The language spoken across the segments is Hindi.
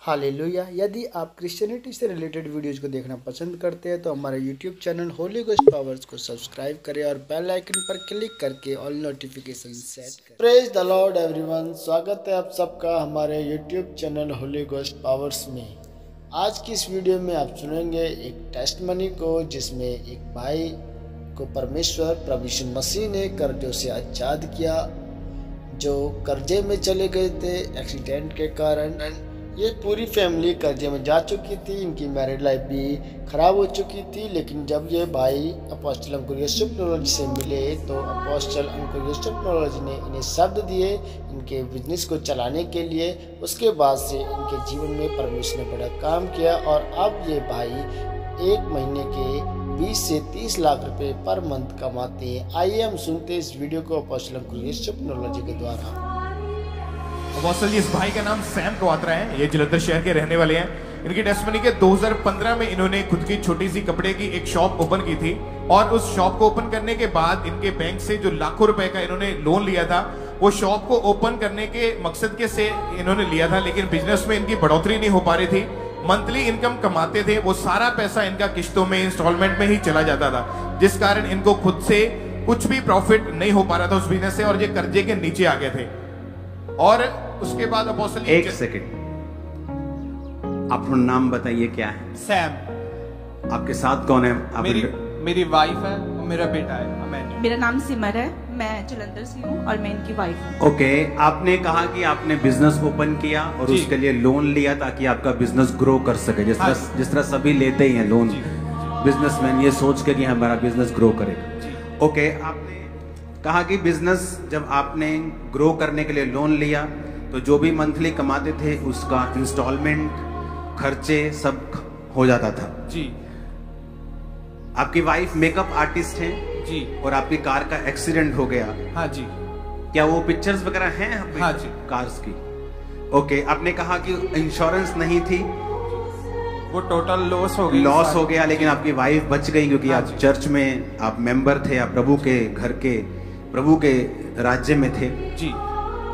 हालेलुया। यदि आप क्रिश्चियनिटी से रिलेटेड वीडियोज़ को देखना पसंद करते हैं तो हमारे YouTube channel Holi ghost powers को सब्सक्राइब करें और बेल आइकन पर क्लिक करके ऑल नोटिफिकेशन सेट करें। प्रेज द लॉर्ड एवरीवन, स्वागत है आप सबका हमारे YouTube channel Holi ghost powers में। आज की इस वीडियो में आप सुनेंगे एक टेस्टमनी को, जिसमें एक भाई को परमेश्वर प्रभु यीशु मसीह ने कर्जों से आज़ाद किया, जो कर्जे में चले गए थे एक्सीडेंट के कारण। ये पूरी फैमिली कर्जे में जा चुकी थी, इनकी मैरिड लाइफ भी ख़राब हो चुकी थी। लेकिन जब ये भाई अपोस्टल अंकुर यूसुफ नॉलेज से मिले तो अपोस्टल अंकुर यूसुफ नॉलेज ने इन्हें शब्द दिए इनके बिजनेस को चलाने के लिए। उसके बाद से इनके जीवन में परमेश्वर ने बड़ा काम किया और अब ये भाई एक महीने के 20 से 30 लाख रुपए पर मंथ कमाते हैं। आइए हम सुनते हैं इस वीडियो को अपोस्टल अंकुर यूसुफ नॉलेज के द्वारा। अपोस्टल जी, इस भाई का नाम सैम कवात्रा है। ये जलंधर शहर के रहने वाले हैं। इनकी टेस्टमनी के 2015 में इन्होंने खुद की छोटी सी कपड़े की एक शॉप ओपन की थी और उस शॉप को ओपन करने के बाद इनके बैंक से जो लाखों रुपए का इन्होंने लोन लिया था, वो शॉप को ओपन करने के मकसद के से इन्होंने लिया था। लेकिन बिजनेस में इनकी बढ़ोतरी नहीं हो पा रही थी। मंथली इनकम कमाते थे, वो सारा पैसा इनका किस्तों में, इंस्टॉलमेंट में ही चला जाता था, जिस कारण इनको खुद से कुछ भी प्रॉफिट नहीं हो पा रहा था उस बिजनेस से और ये कर्जे के नीचे आ गए थे। और उसके बाद अपोस्टल, एक सेकंड, अपना नाम बताइए क्या है? सैम। आपके साथ कौन है? मेरी वाइफ है और मेरा बेटा है अमैन्युअल। मेरा नाम सिमर है, मैं जलंधर से हूँ और मैं इनकी वाइफ हूँ। ओके, आपने कहा कि आपने बिजनेस ओपन किया और उसके लिए लोन लिया ताकि आपका बिजनेस ग्रो कर सके, जिस तरह सभी लेते ही हैं लोन, बिजनेसमैन ये सोच के कि हमारा बिजनेस ग्रो करेगा। ओके, आपने कहा कि बिजनेस जब आपने ग्रो करने के लिए लोन लिया तो जो भी मंथली कमाते थे उसका इंस्टॉलमेंट, खर्चे सब हो जाता था। जी। आपकी वाइफ मेकअप आर्टिस्ट हैं जी, और आपकी कार का एक्सीडेंट हो गया। हाँ जी। क्या वो पिक्चर्स वगैरह हैं? हाँ जी, कार्स की। ओके, आपने कहा कि इंश्योरेंस नहीं थी, वो टोटल लॉस हो गई। लॉस हो गया, लेकिन आपकी वाइफ बच गई क्योंकि आप चर्च में आप मेंबर थे, आप प्रभु के घर के, प्रभु के राज्य में थे। जी।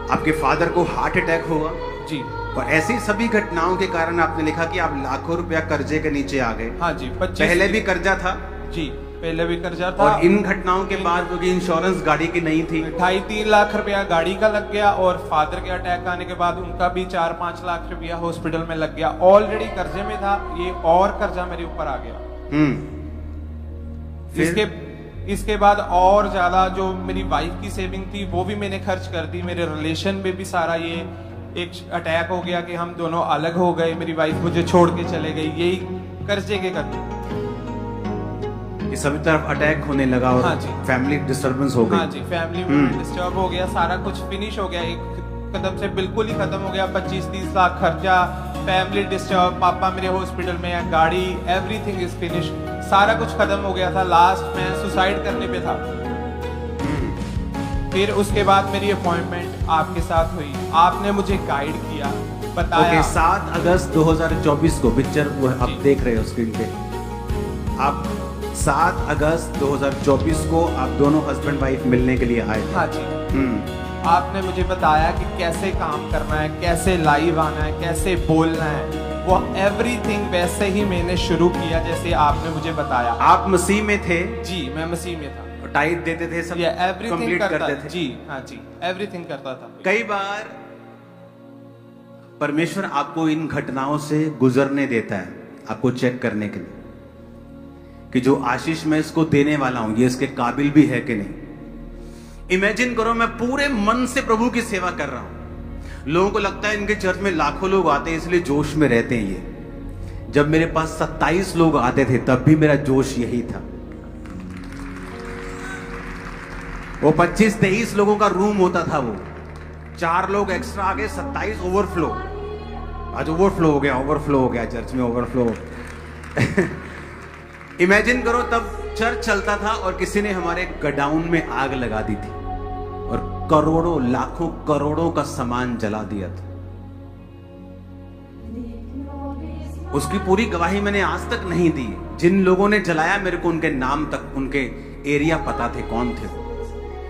आपके फादर को हार्ट अटैक हुआ। जी। और ऐसी सभी घटनाओं के कारण आपने लिखा कि आप लाखों रुपया कर्जे के नीचे आ गए। हाँ जी। पहले भी कर्जा था? जी, पहले भी कर्जा था। और इन घटनाओं के बाद क्योंकि इंश्योरेंस गाड़ी की नहीं थी, 2.5-3 लाख रुपया गाड़ी का लग गया और फादर के अटैक आने के बाद उनका भी 4-5 लाख रुपया हॉस्पिटल में लग गया। ऑलरेडी कर्जे में था, ये और कर्जा मेरे ऊपर आ गया। इसके बाद और ज्यादा जो मेरी वाइफ की सेविंग थी वो भी मैंने खर्च कर दी। मेरे रिलेशन में भी सारा ये एक अटैक हो गया कि हम दोनों अलग हो गए, मेरी वाइफ मुझे छोड़ के चले गई, यही कर्जे के करते सभी तरफ अटैक होने लगा और हाँ जी, फैमिली डिस्टर्बेंस हो गई। हाँ जी, फैमिली में डिस्टर्ब हो गया, सारा कुछ फिनिश हो गया, एक कदम से बिल्कुल ही खत्म हो गया। 25-30 लाख खर्चा, फैमिली डिस्टर्ब, पापा मेरे हॉस्पिटल में है, गाड़ी, एवरीथिंग इज फिनिश, सारा कुछ खत्म हो गया था। लास्ट में सुसाइड करने पे था। फिर उसके बाद मेरी अपॉइंटमेंट आपके साथ हुई, आपने मुझे गाइड किया, बताया। 7 अगस्त 2024 को पिक्चर वो आप देख रहे हो स्क्रीन पे, आप 7 अगस्त 2024 को आप दोनों हस्बैंड वाइफ मिलने के लिए आए थे। हाँ जी। आपने मुझे बताया कि कैसे काम करना है, कैसे लाइव आना है, कैसे बोलना है, वो एवरीथिंग वैसे ही मैंने शुरू किया जैसे आपने मुझे बताया। आप मसीह में थे? जी, मैं मसीह में था। टाइट देते थे, सब एवरीथिंग करते थे? जी हाँ जी, एवरीथिंग करता था। कई बार परमेश्वर आपको इन घटनाओं से गुजरने देता है, आपको चेक करने के लिए कि जो आशीष मैं इसको देने वाला हूं ये इसके काबिल भी है कि नहीं। इमेजिन करो, मैं पूरे मन से प्रभु की सेवा कर रहा हूं, लोगों को लगता है इनके चर्च में लाखों लोग आते हैं इसलिए जोश में रहते हैं ये। जब मेरे पास 27 लोग आते थे तब भी मेरा जोश यही था। वो 25-23 लोगों का रूम होता था, वो 4 लोग एक्स्ट्रा आ गए, 27 ओवरफ्लो। आज ओवरफ्लो हो गया चर्च में, ओवरफ्लो। इमेजिन करो, तब चर्च चलता था और किसी ने हमारे गडाउन में आग लगा दी थी और करोड़ों, लाखों, करोड़ों का सामान जला दिया था। उसकी पूरी गवाही मैंने आज तक नहीं दी। जिन लोगों ने जलाया मेरे को उनके नाम तक, उनके एरिया पता थे, कौन थे,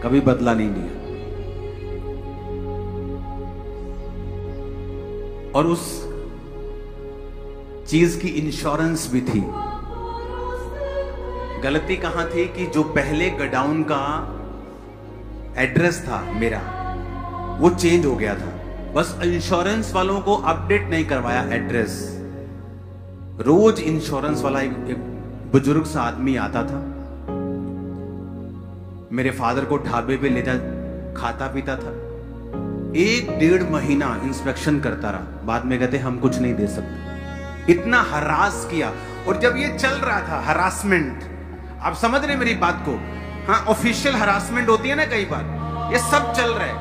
कभी बदला नहीं लिया। और उस चीज की इंश्योरेंस भी थी। गलती कहां थी कि जो पहले गोडाउन का एड्रेस था मेरा, वो चेंज हो गया था। बस इंश्योरेंस वालों को अपडेट नहीं करवाया एड्रेस। रोज इंश्योरेंस वाला एक बुजुर्ग सा आदमी आता था, मेरे फादर को ढाबे पे ले जा, खाता पीता था। 1-1.5 महीना इंस्पेक्शन करता रहा, बाद में कहते हम कुछ नहीं दे सकते। इतना हरास किया। और जब ये चल रहा था हरासमेंट, आप समझ रहे मेरी बात को? हाँ, ऑफिशियल हरासमेंट होती है ना कई बार, ये सब चल रहा है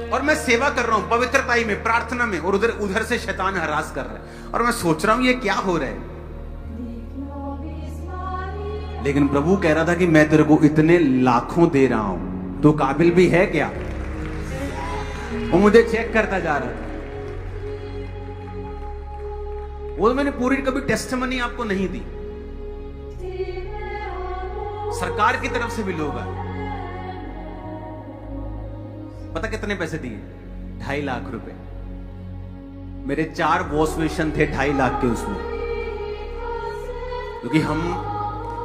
और मैं सेवा कर रहा हूं पवित्रता में, प्रार्थना में, और उधर से शैतान हरास कर रहा है और मैं सोच रहा हूं ये क्या हो रहा है। लेकिन प्रभु कह रहा था कि मैं तेरे को इतने लाखों दे रहा हूं, तो काबिल भी है क्या? वो मुझे चेक करता जा रहा था। वो मैंने पूरी कभी टेस्टिमनी आपको नहीं दी। सरकार की तरफ से भी लोग आए। पता कितने पैसे दिए? 2.5 लाख रुपए। मेरे 4 वॉश बेसिन थे 2.5 लाख के उसमें, क्योंकि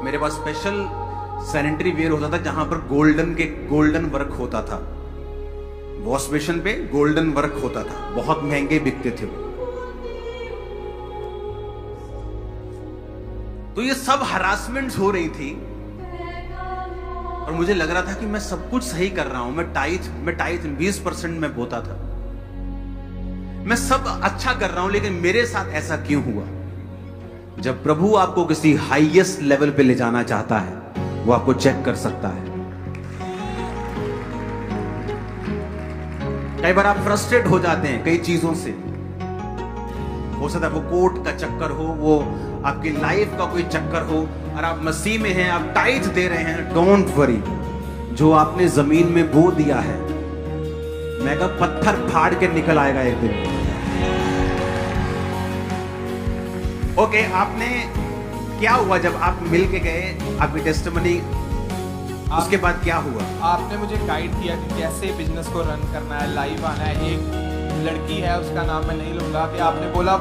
मेरे पास स्पेशल सैनिटरी वेयर होता था जहां पर गोल्डन वर्क होता था। वॉश बेसिन पे गोल्डन वर्क होता था, बहुत महंगे बिकते थे वो। तो ये सब हरासमेंट्स हो रही थी और मुझे लग रहा था कि मैं सब कुछ सही कर रहा हूं। मैं टाइथ 20% में बोता था, मैं सब अच्छा कर रहा हूं, लेकिन मेरे साथ ऐसा क्यों हुआ? जब प्रभु आपको किसी हाईएस्ट लेवल पे ले जाना चाहता है, वो आपको चेक कर सकता है। कई बार आप फ्रस्ट्रेट हो जाते हैं कई चीजों से। हो सकता है वो कोर्ट का चक्कर हो, वो आपकी लाइफ का कोई चक्कर हो, और आप मसीह में हैं, आप टाइथ दे रहे हैं। डोंट वरी, जो आपने जमीन में बो दिया है, मैं कहा पत्थर फाड़ के निकल आएगा एक दिन। ओके, आपने क्या हुआ जब आप मिल के गए? आपकी टेस्टिमनी, उसके बाद क्या हुआ? आपने मुझे गाइड किया कि कैसे बिजनेस को रन करना है, लाइव आना है। एक लड़की है, उसका नाम मैं नहीं लूंगा, कि आपने बोला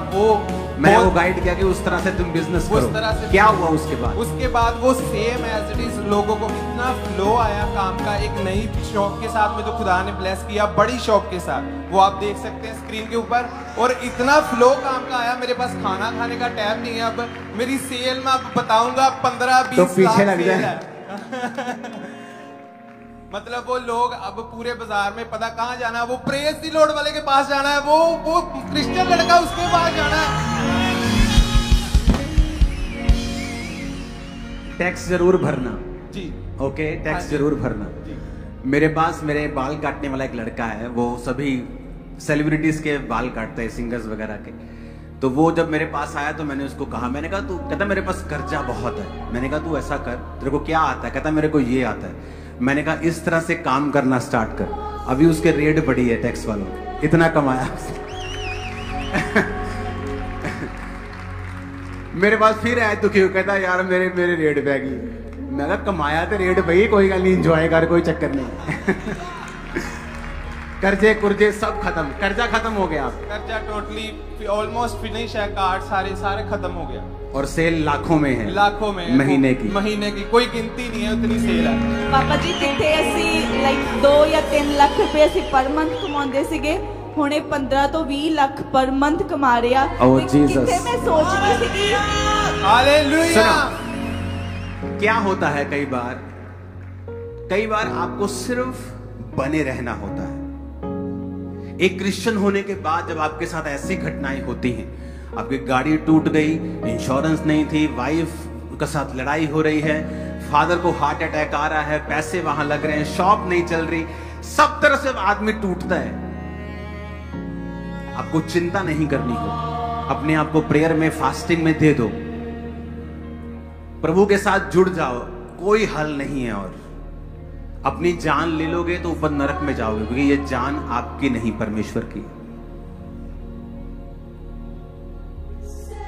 मैं वो गाइड किया कि उस तरह से तुम बिजनेस करो। उस तरह से क्या हुआ उसके बाद? उसके बाद वो सेम एज इट इज लोगों को इतना फ्लो आया काम का, एक नई शॉप के साथ में जो खुदा ने ब्लेस किया, बड़ी शॉप के साथ, वो आप देख सकते हैं स्क्रीन के ऊपर। और इतना फ्लो काम का आया, मेरे पास खाना खाने का टाइम नहीं है। अब मेरी सेल में आप बताऊंगा 15-20 तो पीछे लाख लग सेल जाए। है। मतलब वो लोग अब पूरे बाजार में पता कहां जाना है, वो प्रेस दी लॉर्ड वाले के पास जाना है, वो क्रिश्चियन लड़का उसके पास जाना है। टैक्स जरूर भरना जी, ओके, टैक्स जरूर भरना। मेरे पास मेरे बाल काटने वाला एक लड़का है, वो सभी सेलिब्रिटीज के बाल काटता है, सिंगर्स वगैरह के। तो वो जब मेरे पास आया तो मैंने उसको कहा, मैंने कहा तू, कहता मेरे पास कर्जा बहुत है। मैंने कहा तू ऐसा कर, तेरे को क्या आता है? कहता मेरे को ये आता है। मैंने कहा इस तरह से काम करना स्टार्ट कर। अभी उसके रेट बढ़ी है टैक्स वालों, इतना कमाया मेरे पास फिर आया तो क्यों? कहता यार मेरे रेट बैगी। मैं कहा कमाया तो रेट भाई, कोई गल नहीं, एंजॉय कर, कोई चक्कर नहीं। कर्जे कुर्जे सब खत्म, कर्जा खत्म हो गया। कर्जा टोटली ऑलमोस्ट फिनिश है, कार्ड सारे खत्म हो गया। और सेल लाखों में है, लाखों में, महीने की कोई गिनती नहीं है, उतनी सेल है। पापा जी जिथे ਅਸੀਂ ਲਾਈਕ 2 ਜਾਂ 3 ਲੱਖ ਰੁਪਏ ਅਸੀਂ ਪਰ ਮੰਥ ਕਮਾਉਂਦੇ ਸੀਗੇ, ਹੁਣੇ 15 ਤੋਂ 20 ਲੱਖ ਪਰ ਮੰਥ ਕਮਾ ਰਿਹਾ। ਕਿਤੇ ਮੈਂ ਸੋਚ ਰਹੀ ਸੀਗੀ। हालेलुया। क्या होता है, कई बार आपको सिर्फ बने रहना होता है। एक क्रिश्चियन होने के बाद जब आपके साथ ऐसी घटनाएं होती हैं, आपकी गाड़ी टूट गई, इंश्योरेंस नहीं थी, वाइफ के साथ लड़ाई हो रही है, फादर को हार्ट अटैक आ रहा है, पैसे वहां लग रहे हैं, शॉप नहीं चल रही, सब तरह से आदमी टूटता है। आपको चिंता नहीं करनी हो, अपने आप को प्रेयर में, फास्टिंग में दे दो, प्रभु के साथ जुड़ जाओ, कोई हल नहीं है। और अपनी जान ले लोगे तो ऊपर नरक में जाओगे, क्योंकि ये जान आपकी नहीं, परमेश्वर की।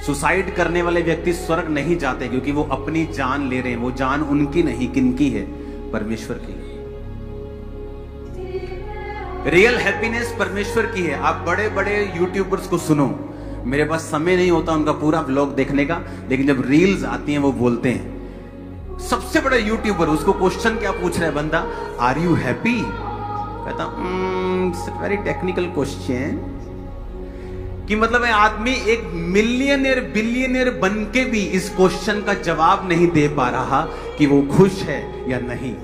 सुसाइड करने वाले व्यक्ति स्वर्ग नहीं जाते, क्योंकि वो अपनी जान ले रहे हैं। वो जान उनकी नहीं, किनकी है? परमेश्वर की। रियल हैप्पीनेस परमेश्वर की है। आप बड़े बड़े यूट्यूबर्स को सुनो, मेरे पास समय नहीं होता उनका पूरा व्लॉग देखने का, लेकिन जब रील्स आती हैं वो बोलते हैं। सबसे बड़ा यूट्यूबर, उसको क्वेश्चन क्या पूछ रहा है बंदा, आर यू हैप्पी? कहता वेरी टेक्निकल क्वेश्चन, कि मतलब है आदमी एक मिलियनियर बिलियनियर बन के भी इस क्वेश्चन का जवाब नहीं दे पा रहा कि वो खुश है या नहीं।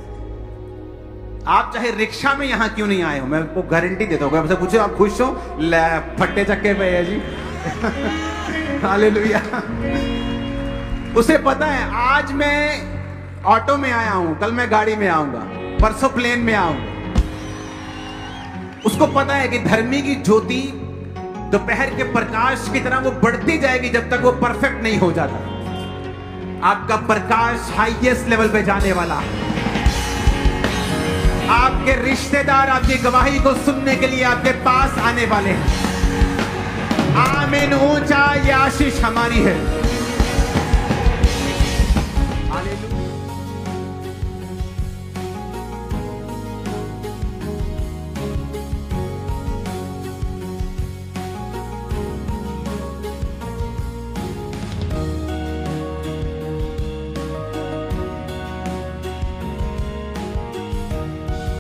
आप चाहे रिक्शा में यहां क्यों नहीं आए हो, मैं आपको गारंटी देता हूं, आपसे पूछो आप खुश हो, ले फट्टे चक्के पे है जी। हालेलुया। उसे पता है आज मैं ऑटो में आया हूं, कल मैं गाड़ी में आऊंगा, परसों प्लेन में आऊंगा। उसको पता है कि धर्मी की ज्योति दोपहर के प्रकाश की तरह वो बढ़ती जाएगी जब तक वो परफेक्ट नहीं हो जाता। आपका प्रकाश हाईएस्ट लेवल पे जाने वाला है। आपके रिश्तेदार आपकी गवाही को सुनने के लिए आपके पास आने वाले हैं। आमीन। ऊंचा ये आशीष हमारी है।